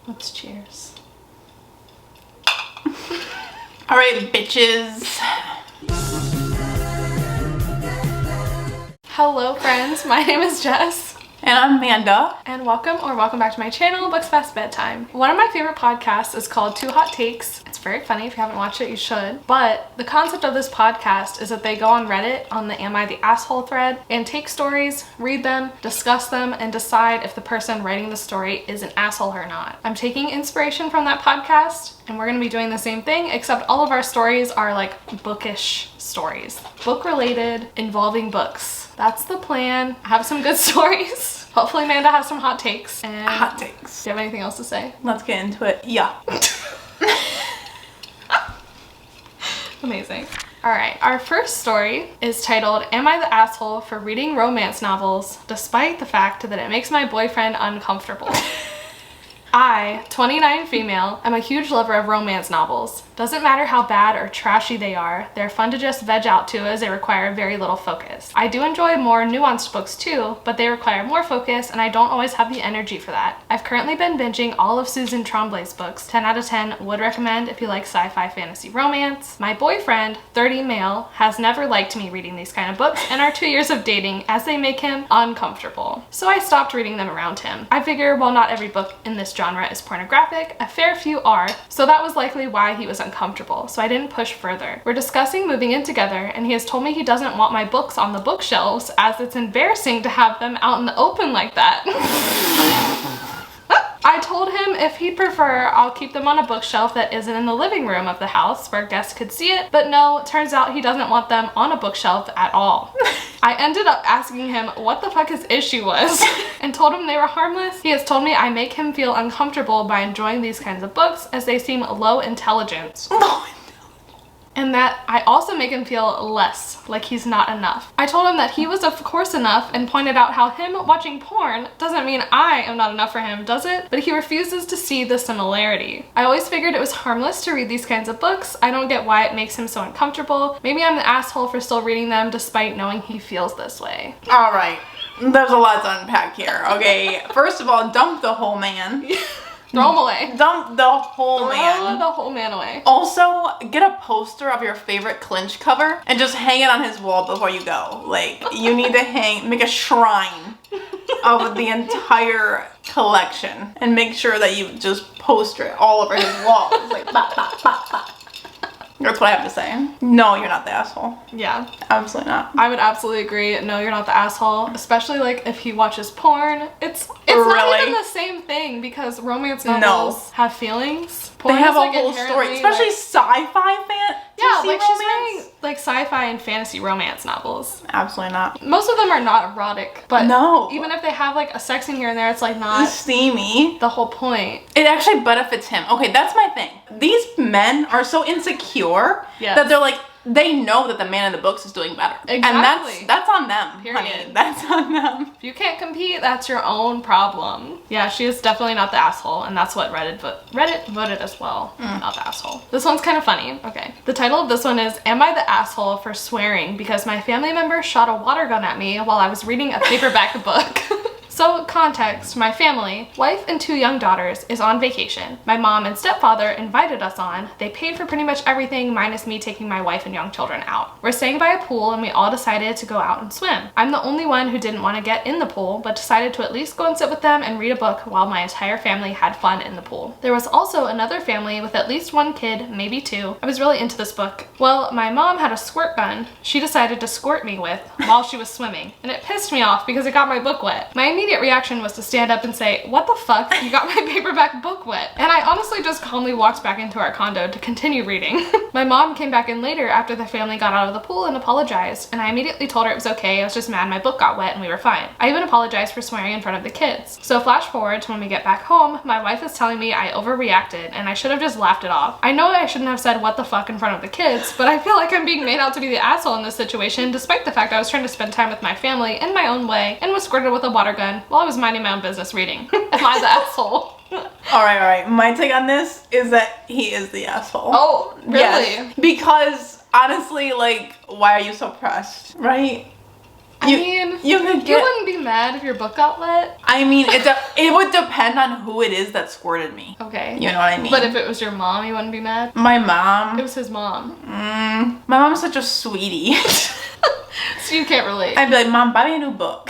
Let's cheers. All right, bitches. Hello, friends. My name is Jess. And I'm Amanda. And welcome back to my channel, Books Past Bedtime. One of my favorite podcasts is called Two Hot Takes. It's very funny. If you haven't watched it, you should. But the concept of this podcast is that they go on Reddit on the Am I the Asshole thread and take stories, read them, discuss them, and decide if the person writing the story is an asshole or not. I'm taking inspiration from that podcast, and we're going to be doing the same thing, except all of our stories are like bookish stories. Book related, involving books. That's the plan. I have some good stories. Hopefully Amanda has some hot takes. And hot takes. Do you have anything else to say? Let's get into it. Yeah. Amazing. Alright, our first story is titled, Am I the Asshole for Reading Romance Novels Despite the Fact That It Makes My Boyfriend Uncomfortable? I, 29 female, am a huge lover of romance novels. Doesn't matter how bad or trashy they are, they're fun to just veg out to as they require very little focus. I do enjoy more nuanced books too, but they require more focus and I don't always have the energy for that. I've currently been binging all of Susan Tremblay's books, 10 out of 10, would recommend if you like sci-fi fantasy romance. My boyfriend, 30 male, has never liked me reading these kind of books in our 2 years of dating as they make him uncomfortable. So I stopped reading them around him. I figure while not every book in this genre is pornographic, a fair few are, so that was likely why he was uncomfortable, so I didn't push further. We're discussing moving in together, and he has told me he doesn't want my books on the bookshelves as it's embarrassing to have them out in the open like that. I told him if he'd prefer, I'll keep them on a bookshelf that isn't in the living room of the house where guests could see it, but no, it turns out he doesn't want them on a bookshelf at all. I ended up asking him what the fuck his issue was and told him they were harmless. He has told me I make him feel uncomfortable by enjoying these kinds of books as they seem low intelligence. And that I also make him feel less, like he's not enough. I told him that he was of course enough and pointed out how him watching porn doesn't mean I am not enough for him, does it? But he refuses to see the similarity. I always figured it was harmless to read these kinds of books. I don't get why it makes him so uncomfortable. Maybe I'm the asshole for still reading them despite knowing he feels this way. All right. There's a lot to unpack here. Okay. First of all, dump the whole man. Throw him away. Dump the whole man. Throw the whole man away. Also, get a poster of your favorite clinch cover and just hang it on his wall before you go. Like, you need to make a shrine of the entire collection and make sure that you just poster it all over his wall. It's like, bah, bah, bah, bah. That's what I have to say. No, you're not the asshole. Yeah. Absolutely not. I would absolutely agree. No, you're not the asshole. Especially like if he watches porn. It's Really? not even the same thing because romance novels have feelings. Porn they have is, like, a whole story. inherently, Especially like, sci-fi fan. yeah, like romance? she's reading like sci-fi and fantasy romance novels. Absolutely not. Most of them are not erotic, but no. Even if they have like a sex scene here and there, it's like not steamy. The whole point. It actually benefits him. Okay, that's my thing. These men are so insecure that they're like, they know that the man in the books is doing better. Exactly. And that's on them, period. Honey. That's on them. If you can't compete, that's your own problem. Yeah, she is definitely not the asshole, and that's what Reddit voted as well. Not the asshole. This one's kind of funny. Okay. The title of this one is, Am I the Asshole for Swearing Because My Family Member Shot a Water Gun at Me While I Was Reading a Paperback Book? So, context, my family, wife and 2 young daughters, is on vacation. My mom and stepfather invited us on. They paid for pretty much everything minus me taking my wife and young children out. We're staying by a pool and we all decided to go out and swim. I'm the only one who didn't want to get in the pool, but decided to at least go and sit with them and read a book while my entire family had fun in the pool. There was also another family with at least 1 kid, maybe 2. I was really into this book. Well, my mom had a squirt gun she decided to squirt me with while she was swimming, and it pissed me off because it got my book wet. My immediate reaction was to stand up and say, what the fuck? You got my paperback book wet. And I honestly just calmly walked back into our condo to continue reading. My mom came back in later after the family got out of the pool and apologized, and I immediately told her it was okay, I was just mad my book got wet and we were fine. I even apologized for swearing in front of the kids. So flash forward to when we get back home, my wife is telling me I overreacted and I should have just laughed it off. I know I shouldn't have said what the fuck in front of the kids, but I feel like I'm being made out to be the asshole in this situation despite the fact I was trying to spend time with my family in my own way and was squirted with a water gun while I was minding my own business reading. Am I the asshole? All right. My take on this is that he is the asshole. Oh, really? Yes. Because honestly, like, why are you so pressed, right? you wouldn't be mad if your book got wet. I mean, it would depend on who it is that squirted me. Okay. You know what I mean? But if it was your mom, you wouldn't be mad? My mom. It was his mom. My mom's such a sweetie. So you can't relate. I'd be like, Mom, buy me a new book.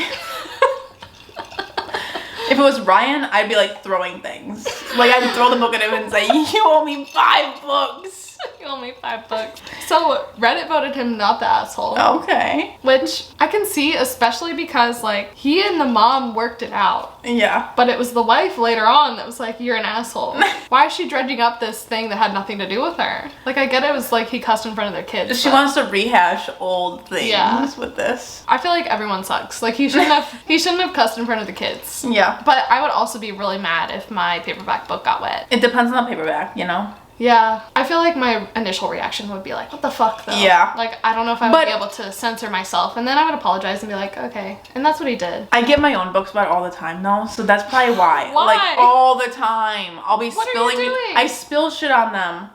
If it was Ryan, I'd be like throwing things. Like I'd throw the book at him and say, you owe me 5 books. You owe me 5 books. So Reddit voted him not the asshole. Okay. Which I can see, especially because like he and the mom worked it out. Yeah. But it was the wife later on that was like, you're an asshole. Why is she dredging up this thing that had nothing to do with her? Like I get it was like he cussed in front of their kids. She wants to rehash old things with this. I feel like everyone sucks. Like he shouldn't have cussed in front of the kids. Yeah. But I would also be really mad if my paperback book got wet. It depends on the paperback, you know? Yeah, I feel like my initial reaction would be like, what the fuck though? Yeah. Like, I don't know if I would be able to censor myself. And then I would apologize and be like, okay. And that's what he did. I get my own books wet all the time though, so that's probably why. Why? Like, all the time. I'll be What spilling. are you doing? I spill shit on them.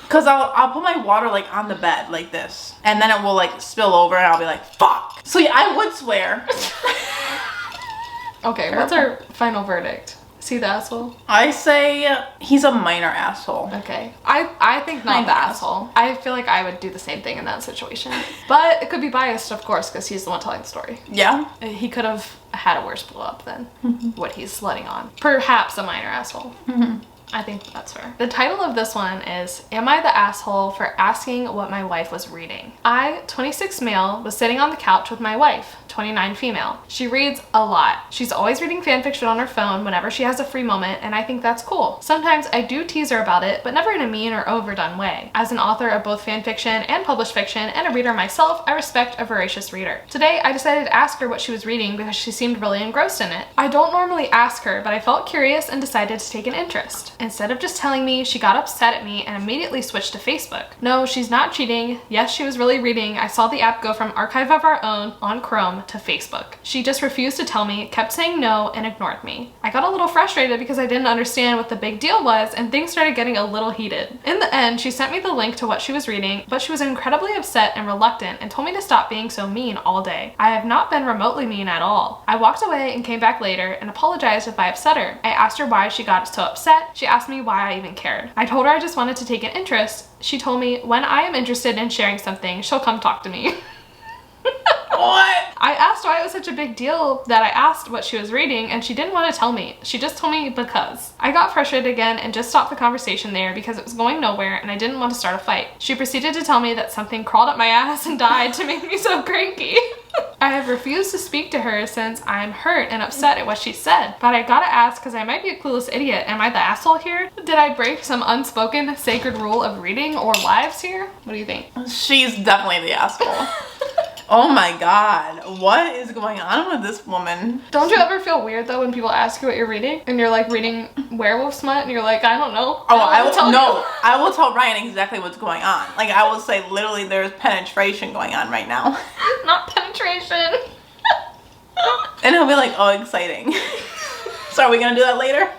Cause I'll put my water like on the bed like this. And then it will like spill over and I'll be like, fuck. So yeah, I would swear. Okay, what's our final verdict? Is he the asshole? I say he's a minor asshole. Okay. I think not Kind the of asshole. I feel like I would do the same thing in that situation. But it could be biased, of course, because he's the one telling the story. Yeah. He could have had a worse blow up than what he's letting on. Perhaps a minor asshole. I think that's fair. The title of this one is, Am I the Asshole for Asking What My Wife Was Reading? I, 26 male, was sitting on the couch with my wife, 29 female. She reads a lot. She's always reading fanfiction on her phone whenever she has a free moment, and I think that's cool. Sometimes I do tease her about it, but never in a mean or overdone way. As an author of both fanfiction and published fiction, and a reader myself, I respect a voracious reader. Today, I decided to ask her what she was reading because she seemed really engrossed in it. I don't normally ask her, but I felt curious and decided to take an interest. Instead of just telling me, she got upset at me and immediately switched to Facebook. No, she's not cheating. Yes, she was really reading. I saw the app go from Archive of Our Own on Chrome to Facebook. She just refused to tell me, kept saying no, and ignored me. I got a little frustrated because I didn't understand what the big deal was, and things started getting a little heated. In the end, she sent me the link to what she was reading, but she was incredibly upset and reluctant and told me to stop being so mean all day. I have not been remotely mean at all. I walked away and came back later and apologized if I upset her. I asked her why she got so upset. She asked me why I even cared. I told her I just wanted to take an interest. She told me when I am interested in sharing something, she'll come talk to me. What? I asked why it was such a big deal that I asked what she was reading, and she didn't want to tell me. She just told me because. I got frustrated again and just stopped the conversation there because it was going nowhere and I didn't want to start a fight. She proceeded to tell me that something crawled up my ass and died to make me so cranky. I have refused to speak to her since I'm hurt and upset at what she said. But I gotta ask because I might be a clueless idiot. Am I the asshole here? Did I break some unspoken sacred rule of reading or lives here? What do you think? She's definitely the asshole. Oh my god, what is going on with this woman? Don't you ever feel weird though when people ask you what you're reading and you're like reading werewolf smut and you're like, I don't know. Oh, I will tell Ryan exactly what's going on. Like I will say literally there's penetration going on right now. Not penetration. And he'll be like, oh, exciting. So are we gonna do that later?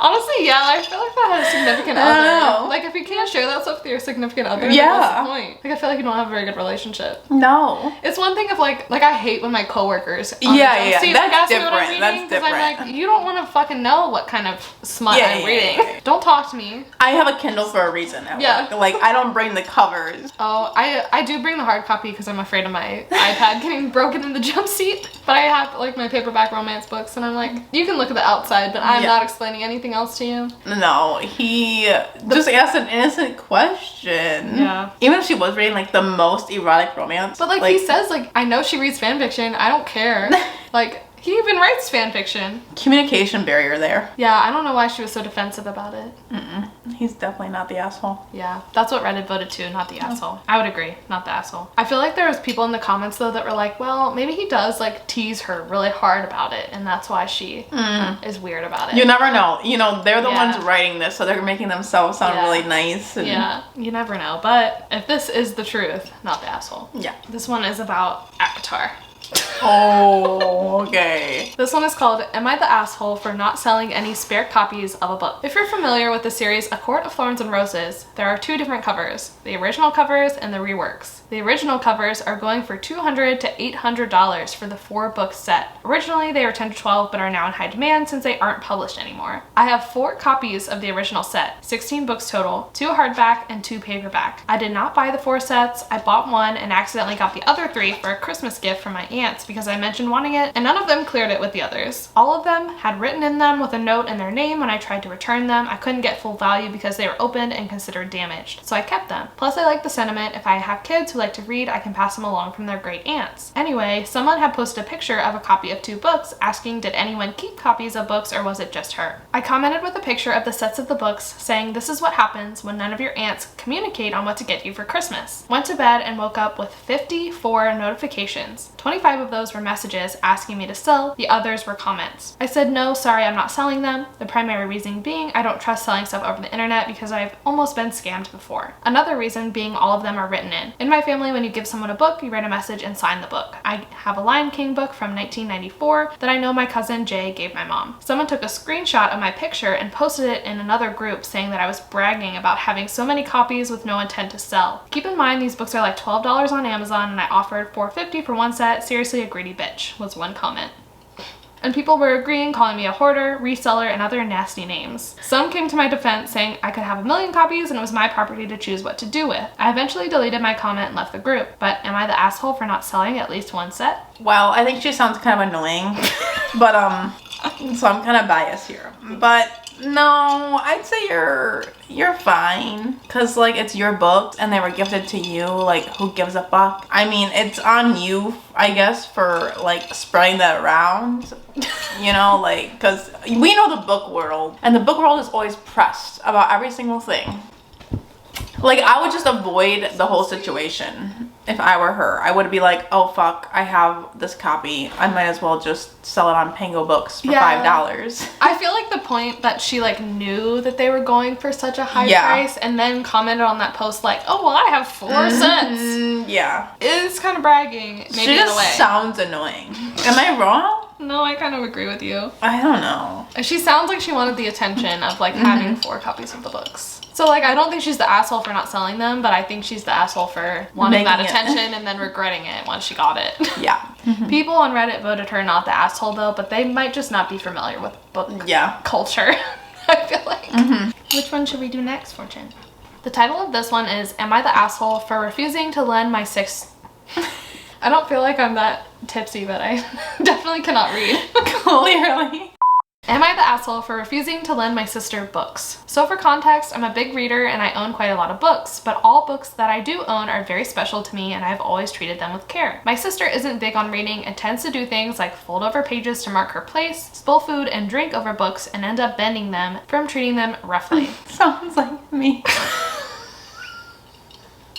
Honestly, yeah, I feel like that had a significant I don't other. know. Like, if you can't share that stuff with your significant other, Yeah. what's the point? Like, I feel like you don't have a very good relationship. No. It's one thing if, like I hate when my coworkers on Yeah, the yeah, seat that's ask me what I'm different, reading, that's 'cause I'm different. like, you don't want to fucking know what kind of smut Yeah, I'm yeah, reading. yeah, yeah. Don't talk to me. I have a Kindle for a reason at Yeah. work. Like I don't bring the covers. Oh, I do bring the hard copy because I'm afraid of my iPad getting broken in the jump seat. But I have, like, my paperback romance books, and I'm like, you can look at the outside, but I'm Yeah. not explaining anything else to you. No, he just asked an innocent question. Yeah. Even if she was reading like the most erotic romance. But, like, he says, like, I know she reads fan fiction. I don't care. Like, he even writes fan fiction. Communication barrier there. Yeah, I don't know why she was so defensive about it. He's definitely not the asshole. Yeah, that's what Reddit voted too, not the asshole. I would agree, not the asshole. I feel like there was people in the comments though that were like, well, maybe he does like tease her really hard about it, and that's why she is weird about it. You never know. You know, they're the Yeah. ones writing this, so they're making themselves sound Yeah. really nice. And Yeah, you never know. But if this is the truth, not the asshole. Yeah. This one is about Avatar. Oh, okay. This one is called Am I the Asshole for Not Selling Any Spare Copies of a Book? If you're familiar with the series A Court of Thorns and Roses, there are two different covers, the original covers and the reworks. The original covers are going for $200 to $800 for the 4-book set. Originally, they were $10 to $12, but are now in high demand since they aren't published anymore. I have 4 copies of the original set, 16 books total, 2 hardback and 2 paperback. I did not buy the 4 sets. I bought one and accidentally got the other 3 for a Christmas gift from my aunts because I mentioned wanting it, and none of them cleared it with the others. All of them had written in them with a note and their name when I tried to return them. I couldn't get full value because they were opened and considered damaged, so I kept them. Plus, I like the sentiment, if I have kids who like to read, I can pass them along from their great aunts. Anyway, someone had posted a picture of a copy of 2 books, asking did anyone keep copies of books or was it just her? I commented with a picture of the sets of the books, saying this is what happens when none of your aunts communicate on what to get you for Christmas. Went to bed and woke up with 54 notifications. 25 of those were messages asking me to sell, the others were comments. I said no, sorry, I'm not selling them. The primary reason being I don't trust selling stuff over the internet because I've almost been scammed before. Another reason being all of them are written in. In my family, when you give someone a book, you write a message and sign the book. I have a Lion King book from 1994 that I know my cousin Jay gave my mom. Someone took a screenshot of my picture and posted it in another group saying that I was bragging about having so many copies with no intent to sell. Keep in mind these books are like $12 on Amazon and I offered $4.50 for one set. Seriously, a greedy bitch, was one comment. And people were agreeing, calling me a hoarder, reseller, and other nasty names. Some came to my defense saying I could have 1 million copies and it was my property to choose what to do with. I eventually deleted my comment and left the group, but am I the asshole for not selling at least one set? Well, I think she sounds kind of annoying, but so I'm kind of biased here. But no, I'd say you're fine, cause like it's your books and they were gifted to you. Like, who gives a fuck? I mean, it's on you, I guess, for like spreading that around. You know, like, cause we know the book world, and the book world is always pressed about every single thing. Like, I would just avoid the whole situation if I were her. I would be like, oh fuck, I have this copy. I might as well just sell it on Pango Books for $5. I feel like the point that she like knew that they were going for such a high price and then commented on that post like, oh well, I have 4 sets. Yeah. Is kind of bragging, maybe she in a just way. sounds annoying. Am I wrong? No, I kind of agree with you. I don't know. She sounds like she wanted the attention of like having 4 copies of the books. So like, I don't think she's the asshole for not selling them, but I think she's the asshole for wanting that attention and then regretting it once she got it. Yeah. People on Reddit voted her not the asshole though, but they might just not be familiar with book culture, I feel like. Which one should we do next, Fortune? The title of this one is Am I the Asshole for Refusing to Lend My I don't feel like I'm that tipsy, but I definitely cannot read. Clearly. Am I the asshole for refusing to lend my sister books? So for context, I'm a big reader and I own quite a lot of books, but all books that I do own are very special to me and I've always treated them with care. My sister isn't big on reading and tends to do things like fold over pages to mark her place, spill food and drink over books, and end up bending them from treating them roughly. Sounds like me.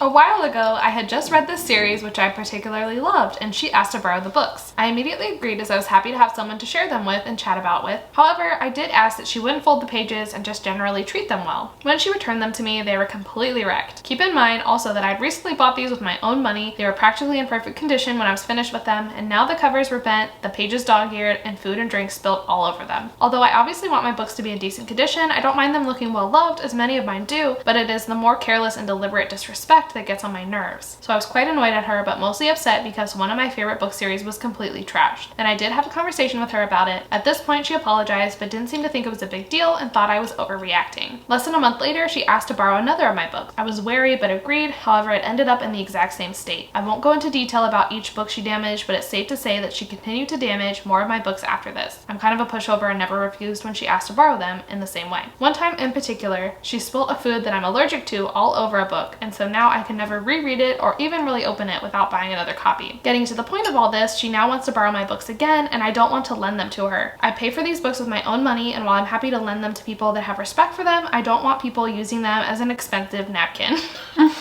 A while ago, I had just read this series which I particularly loved, and she asked to borrow the books. I immediately agreed as I was happy to have someone to share them with and chat about with. However, I did ask that she wouldn't fold the pages and just generally treat them well. When she returned them to me, they were completely wrecked. Keep in mind also that I'd recently bought these with my own money. They were practically in perfect condition when I was finished with them, and now the covers were bent, the pages dog-eared, and food and drink spilt all over them. Although I obviously want my books to be in decent condition, I don't mind them looking well loved, as many of mine do, but it is the more careless and deliberate disrespect that gets on my nerves. So I was quite annoyed at her, but mostly upset because one of my favorite book series was completely trashed. And I did have a conversation with her about it. At this point, she apologized, but didn't seem to think it was a big deal and thought I was overreacting. Less than a month later, she asked to borrow another of my books. I was wary, but agreed. However, it ended up in the exact same state. I won't go into detail about each book she damaged, but it's safe to say that she continued to damage more of my books after this. I'm kind of a pushover and never refused when she asked to borrow them in the same way. One time in particular, she spilt a food that I'm allergic to all over a book, and so now I can never reread it or even really open it without buying another copy. Getting to the point of all this, she now wants to borrow my books again, and I don't want to lend them to her. I pay for these books with my own money, and while I'm happy to lend them to people that have respect for them, I don't want people using them as an expensive napkin.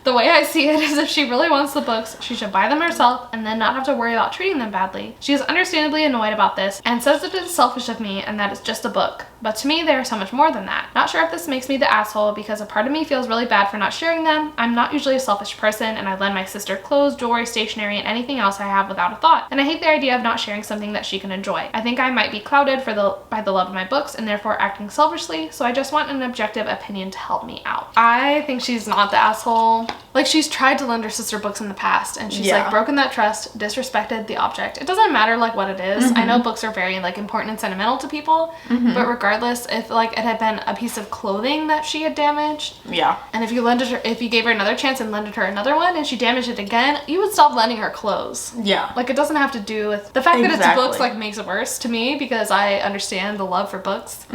The way I see it is if she really wants the books, she should buy them herself and then not have to worry about treating them badly. She is understandably annoyed about this and says that it is selfish of me and that it's just a book. But to me, they are so much more than that. Not sure if this makes me the asshole because a part of me feels really bad for not sharing them. I'm not usually a selfish person and I lend my sister clothes, jewelry, stationery, and anything else I have without a thought. And I hate the idea of not sharing something that she can enjoy. I think I might be clouded by the love of my books and therefore acting selfishly, so I just want an objective opinion to help me out. I think she's not the asshole. Like, she's tried to lend her sister books in the past and she's like broken that trust, disrespected the object. It doesn't matter like what it is. I know books are very like important and sentimental to people, but regardless, if like it had been a piece of clothing that she had damaged, and if you gave her another chance and lended her another one and she damaged it again, you would stop lending her clothes. Like, it doesn't have to do with the fact that it's books, like makes it worse to me because I understand the love for books.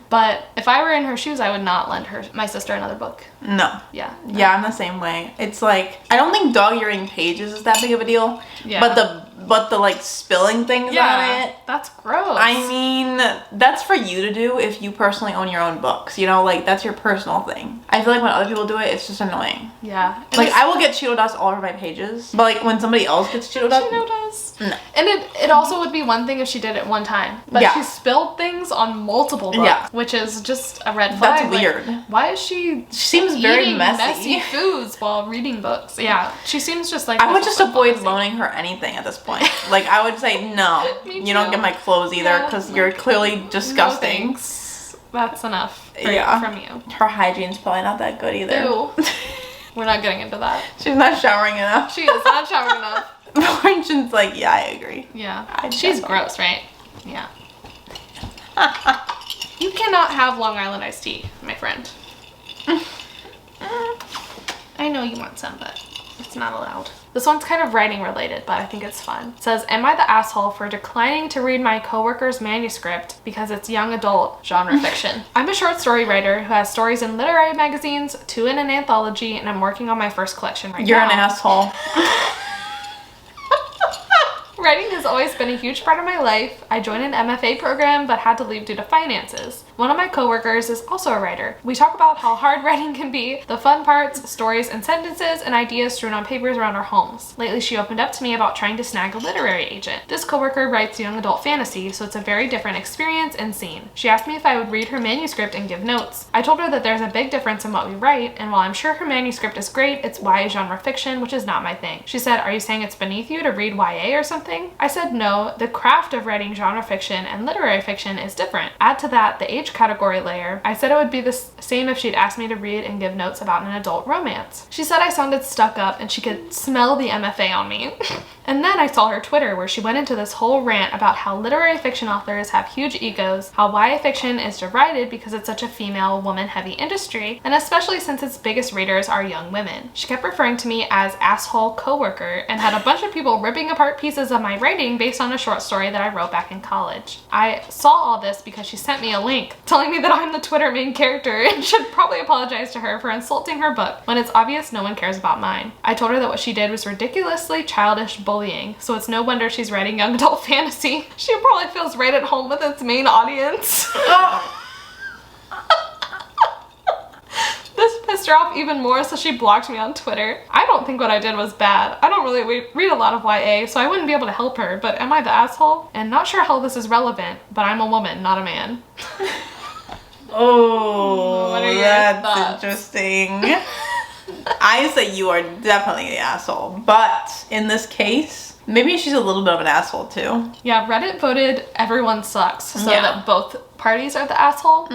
But if I were in her shoes, I would not lend my sister another book. No. Yeah, I'm the same way. It's like, I don't think dog-earing pages is that big of a deal. But the like spilling things on it, that's gross. I mean, that's for you to do if you personally own your own books, you know, like that's your personal thing. I feel like when other people do it, it's just annoying. Like, I will get Cheeto dust all over my pages, but like when somebody else gets Cheeto dust, no. And it also would be one thing if she did it one time, but she spilled things on multiple books, which is just a red flag. That's weird. Like, why is she seems very messy foods while reading books? She seems just like, I would just avoid loaning her anything at this point. Like, I would say, no, you don't get my clothes either because you're clearly disgusting. No, thanks. That's enough from you. Her hygiene's probably not that good either. Ew. We're not getting into that. She's not showering enough. She is not showering enough. Fortune's like, yeah, I agree. Yeah. She's gross, right? Yeah. You cannot have Long Island iced tea, my friend. I know you want some, but it's not allowed. This one's kind of writing related, but I think it's fun. It says, am I the asshole for declining to read my coworker's manuscript because it's young adult genre fiction? I'm a short story writer who has stories in literary magazines, 2 in an anthology, and I'm working on my first collection right now. You're an asshole. Writing has always been a huge part of my life. I joined an MFA program but had to leave due to finances. One of my coworkers is also a writer. We talk about how hard writing can be, the fun parts, stories and sentences, and ideas strewn on papers around our homes. Lately she opened up to me about trying to snag a literary agent. This coworker writes young adult fantasy, so it's a very different experience and scene. She asked me if I would read her manuscript and give notes. I told her that there's a big difference in what we write, and while I'm sure her manuscript is great, it's YA genre fiction, which is not my thing. She said, are you saying it's beneath you to read YA or something? I said no, the craft of writing genre fiction and literary fiction is different. Add to that the age category layer. I said it would be the same if she'd asked me to read and give notes about an adult romance. She said I sounded stuck up and she could smell the MFA on me. And then I saw her Twitter where she went into this whole rant about how literary fiction authors have huge egos, how YA fiction is derided because it's such a female, woman-heavy industry, and especially since its biggest readers are young women. She kept referring to me as asshole coworker and had a bunch of people ripping apart pieces of my writing based on a short story that I wrote back in college. I saw all this because she sent me a link telling me that I'm the Twitter main character and should probably apologize to her for insulting her book when it's obvious no one cares about mine. I told her that what she did was ridiculously childish bullying, so it's no wonder she's writing young adult fantasy. She probably feels right at home with its main audience. This pissed her off even more, so she blocked me on Twitter. I don't think what I did was bad. I don't really read a lot of YA, so I wouldn't be able to help her, but am I the asshole? And not sure how this is relevant, but I'm a woman, not a man. Oh, what are your thoughts? Interesting. I say you are definitely the asshole, but in this case, maybe she's a little bit of an asshole too. Yeah, Reddit voted everyone sucks, so that both parties are the asshole.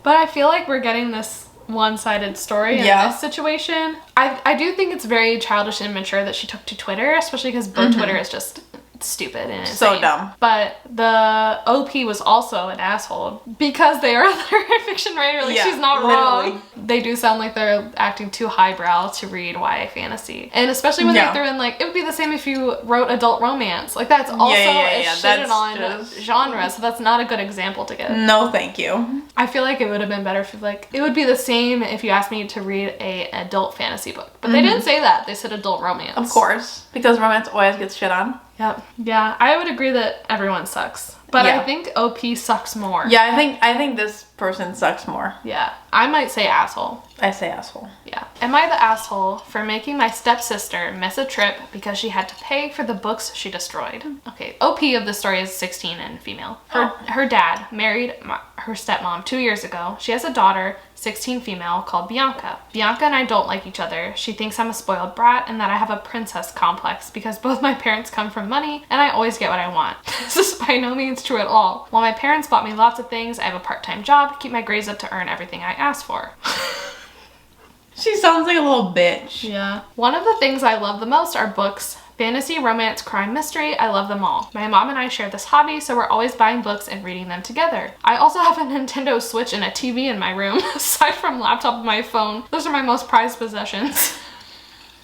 But I feel like we're getting this one-sided story in this situation. I do think it's very childish and immature that she took to Twitter, especially because Twitter is just stupid and insane. So dumb. But the OP was also an asshole because they are a literary fiction writer. Like, she's not wrong. They do sound like they're acting too highbrow to read YA fantasy. And especially when they threw in, like, it would be the same if you wrote adult romance. Like, that's also a shitted on genre, so that's not a good example to give. No, thank you. I feel like it would have been better if, like, it would be the same if you asked me to read an adult fantasy book. But they didn't say that. They said adult romance. Of course. Because romance always gets shit on. Yep. Yeah, I would agree that everyone sucks. But Yeah. I think OP sucks more. Yeah, I think this person sucks more. Yeah. I might say asshole. I say asshole. Yeah. Am I the asshole for making my stepsister miss a trip because she had to pay for the books she destroyed? Okay, OP of the story is 16 and female. Her dad married her stepmom 2 years ago. She has a daughter, 16 female, called Bianca. Bianca and I don't like each other. She thinks I'm a spoiled brat and that I have a princess complex because both my parents come from money and I always get what I want. This is by no means true at all. While my parents bought me lots of things, I have a part-time job, keep my grades up to earn everything I ask for. She sounds like a little bitch. Yeah. One of the things I love the most are books. Fantasy, romance, crime, mystery, I love them all. My mom and I share this hobby, so we're always buying books and reading them together. I also have a Nintendo Switch and a TV in my room. Aside from laptop and my phone, those are my most prized possessions.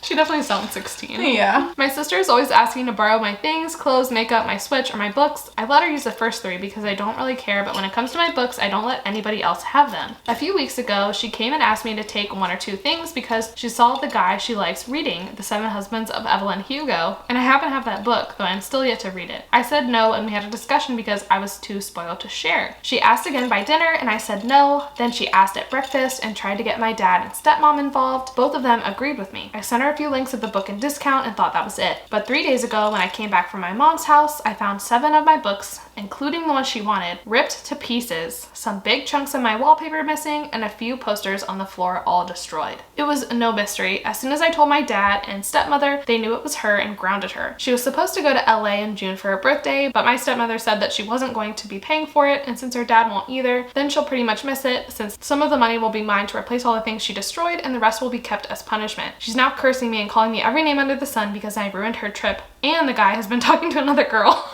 She definitely sounds 16. Yeah. My sister is always asking to borrow my things, clothes, makeup, my Switch, or my books. I let her use the first 3 because I don't really care, but when it comes to my books, I don't let anybody else have them. A few weeks ago, she came and asked me to take 1 or 2 things because she saw the guy she likes reading, The 7 Husbands of Evelyn Hugo, and I happen to have that book, though I'm still yet to read it. I said no, and we had a discussion because I was too spoiled to share. She asked again by dinner, and I said no. Then she asked at breakfast and tried to get my dad and stepmom involved. Both of them agreed with me. I sent her a few links of the book and discount and thought that was it. But 3 days ago, when I came back from my mom's house, I found 7 of my books, including the one she wanted, ripped to pieces, some big chunks of my wallpaper missing, and a few posters on the floor all destroyed. It was no mystery. As soon as I told my dad and stepmother, they knew it was her and grounded her. She was supposed to go to LA in June for her birthday, but my stepmother said that she wasn't going to be paying for it, and since her dad won't either, then she'll pretty much miss it, since some of the money will be mine to replace all the things she destroyed, and the rest will be kept as punishment. She's now cursing me and calling me every name under the sun because I ruined her trip, and the guy has been talking to another girl.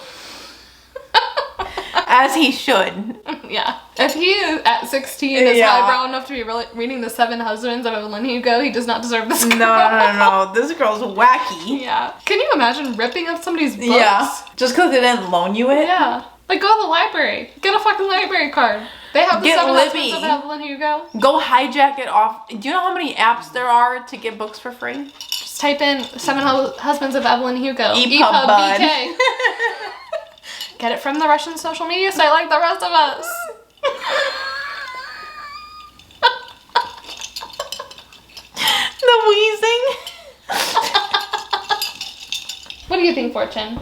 As he should. Yeah. If he at 16 is highbrow enough to be reading The 7 Husbands of Evelyn Hugo, he does not deserve this girl. No. This girl's wacky. Yeah. Can you imagine ripping up somebody's books? Yeah. Just because they didn't loan you it? Yeah. Like, go to the library. Get a fucking library card. They have The 7 Husbands of Evelyn Hugo. Go hijack it off. Do you know how many apps there are to get books for free? Just type in 7 Husbands of Evelyn Hugo. EPUB bud. BK. Get it from the Russian social media site like the rest of us. The wheezing. What do you think, Fortune?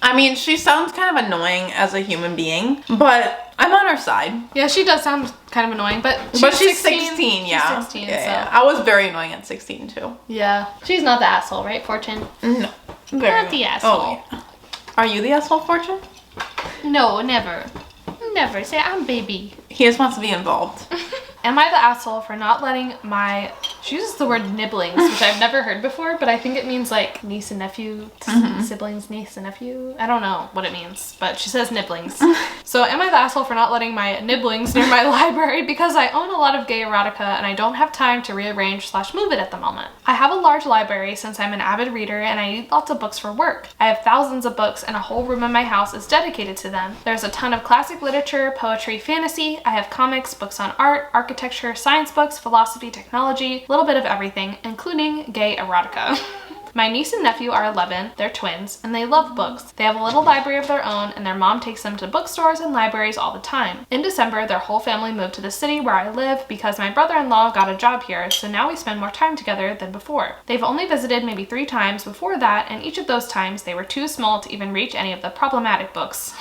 I mean, she sounds kind of annoying as a human being, but I'm on her side. Yeah, she does sound kind of annoying, but she's 16, yeah. She's 16, yeah. I was very annoying at 16 too. Yeah. She's not the asshole, right, Fortune? No. Not the asshole. Oh, yeah. Are you the asshole, Fortune? No, never. Never. Say I'm baby. He just wants to be involved. Am I the asshole for not letting my... She uses the word nibblings, which I've never heard before, but I think it means like niece and nephew, siblings, niece and nephew. I don't know what it means, but she says nibblings. So am I the asshole for not letting my nibblings near my library because I own a lot of gay erotica and I don't have time to rearrange/move it at the moment? I have a large library since I'm an avid reader and I need lots of books for work. I have thousands of books and a whole room in my house is dedicated to them. There's a ton of classic literature, poetry, fantasy. I have comics, books on art, architecture, science books, philosophy, technology, a little bit of everything, including gay erotica. My niece and nephew are 11, they're twins, and they love books. They have a little library of their own, and their mom takes them to bookstores and libraries all the time. In December, their whole family moved to the city where I live because my brother-in-law got a job here, so now we spend more time together than before. They've only visited maybe 3 times before that, and each of those times they were too small to even reach any of the problematic books.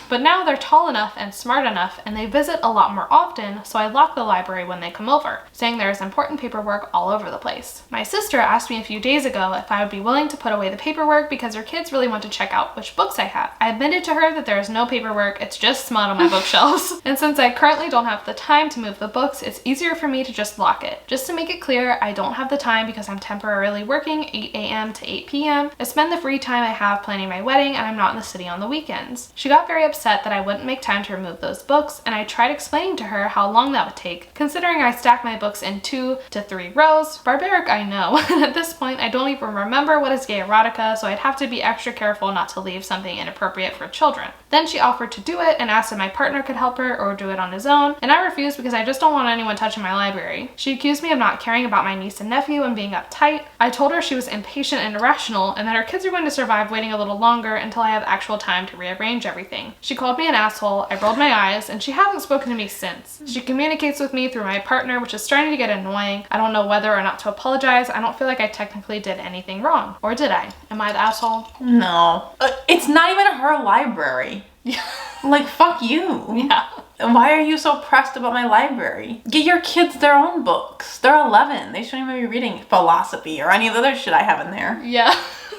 But now they're tall enough and smart enough, and they visit a lot more often, so I lock the library when they come over, saying there is important paperwork all over the place. My sister asked me a few days ago if I would be willing to put away the paperwork because her kids really want to check out which books I have. I admitted to her that there is no paperwork, it's just smut on my bookshelves. And since I currently don't have the time to move the books, it's easier for me to just lock it. Just to make it clear, I don't have the time because I'm temporarily working 8 a.m. to 8 p.m. I spend the free time I have planning my wedding and I'm not in the city on the weekends. She got very upset that I wouldn't make time to remove those books, and I tried explaining to her how long that would take, considering I stack my books in 2 to 3 rows. Barbaric, I know. At this point, I don't even remember what is gay erotica, so I'd have to be extra careful not to leave something inappropriate for children. Then she offered to do it and asked if my partner could help her or do it on his own, and I refused because I just don't want anyone touching my library. She accused me of not caring about my niece and nephew and being uptight. I told her she was impatient and irrational and that her kids are going to survive waiting a little longer until I have actual time to rearrange everything. She called me an asshole, I rolled my eyes, and she hasn't spoken to me since. She communicates with me through my partner, which is starting to get annoying. I don't know whether or not to apologize. I don't feel like I technically did anything wrong. Or did I? Am I the asshole? No. It's not even her library. Yeah. Like, fuck you. Yeah. Why are you so pressed about my library? Get your kids their own books. They're 11. They shouldn't even be reading philosophy or any of the other shit I have in there. Yeah.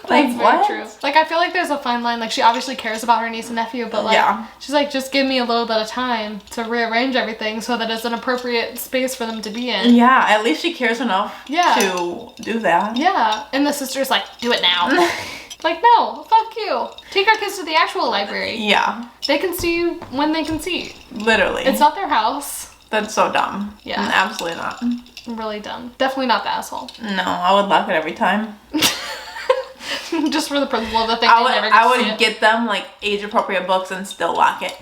Like, That's what? very true. Like, I feel like there's a fine line. Like, she obviously cares about her niece and nephew, but like, Yeah. she's like, just give me a little bit of time to rearrange everything so that it's an appropriate space for them to be in. Yeah, at least she cares enough Yeah. to do that. Yeah. And the sister's like, do it now. Like, no, fuck you. Take our kids to the actual library. Yeah. They can see when they can see. Literally. It's not their house. That's so dumb. Yeah. Absolutely not. Really dumb. Definitely not the asshole. No, I would lock it every time. Just for the principle of the thing. I would get them like age appropriate books and still lock it.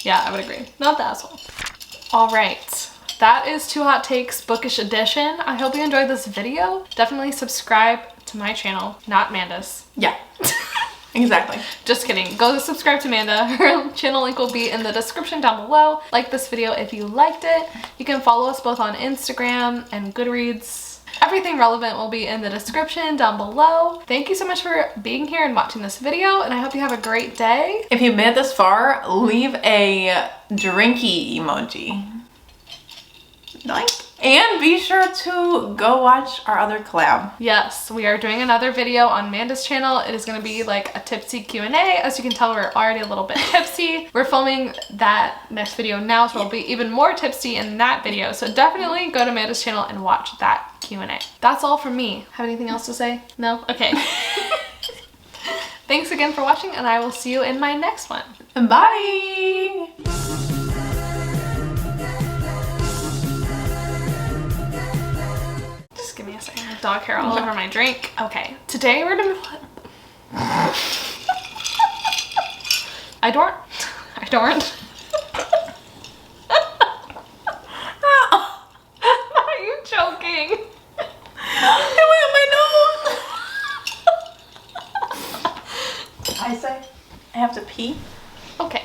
Yeah, I would agree. Not the asshole. All right. That is 2 Hot Takes Bookish Edition. I hope you enjoyed this video. Definitely subscribe to my channel, not Manda's. Yeah. Exactly. Just kidding. Go subscribe to Manda. Her channel link will be in the description down below. Like this video if you liked it. You can follow us both on Instagram and Goodreads. Everything relevant will be in the description down below. Thank you so much for being here and watching this video, and I hope you have a great day. If you made it this far, leave a drinky emoji. Doink. And be sure to go watch our other collab. Yes, we are doing another video on Manda's channel. It is going to be like a tipsy Q&A. As you can tell, we're already a little bit tipsy. We're filming that next video now, so we'll be even more tipsy in that video. So definitely go to Manda's channel and watch that Q&A. That's all from me. Have anything else to say? No? Okay. Thanks again for watching, and I will see you in my next one. Bye! Give me a second. Dog hair all over my drink. Okay. Today we're gonna I don't. Are you joking? It went in my nose. I say I have to pee. Okay.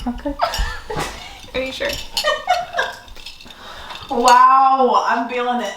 Okay. Are you sure? Wow, I'm feeling it.